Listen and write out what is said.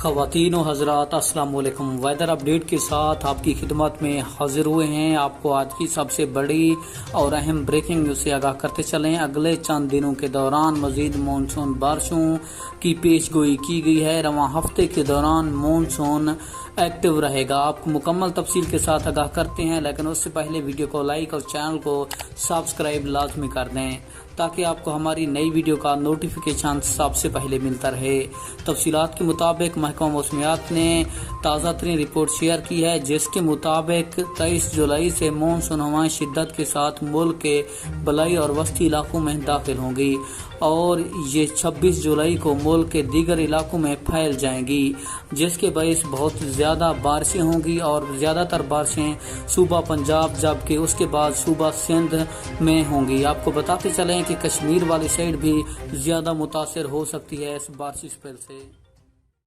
ख़वातीन और हज़रात अस्सलाम वालेकुम। वेदर अपडेट के साथ आपकी खिदमत में हाजिर हुए हैं। आपको आज की सबसे बड़ी और अहम ब्रेकिंग न्यूज़ से आगाह करते चलें। अगले चंद दिनों के दौरान मज़ीद मानसून बारिशों की पेशगोई की गई है। रवां हफ्ते के दौरान मानसून एक्टिव रहेगा। आपको मुकम्मल तफसील के साथ आगाह करते हैं, लेकिन उससे पहले वीडियो को लाइक और चैनल को सब्सक्राइब लाजमी कर दें ताकि आपको हमारी नई वीडियो का नोटिफिकेशन सबसे पहले मिलता रहे। तफसीलात के मुताबिक महकमा मौसमियात ने ताज़ा तरीन रिपोर्ट शेयर की है, जिसके मुताबिक 23 जुलाई से मानसून हवाएं शिद्दत के साथ मुल्क के बलाई और वस्ती इलाकों में दाखिल होंगी और ये 26 जुलाई को मुल्क के दीगर इलाकों में फैल जाएंगी, जिसके बायस बहुत ज़्यादा बारिशें होंगी और ज़्यादातर बारिशें सूबा पंजाब जबकि उसके बाद सूबा सिंध में होंगी। आपको बताते चलें कि कश्मीर वाली साइड भी ज़्यादा मुतासर हो सकती है इस बारिश स्पेल से।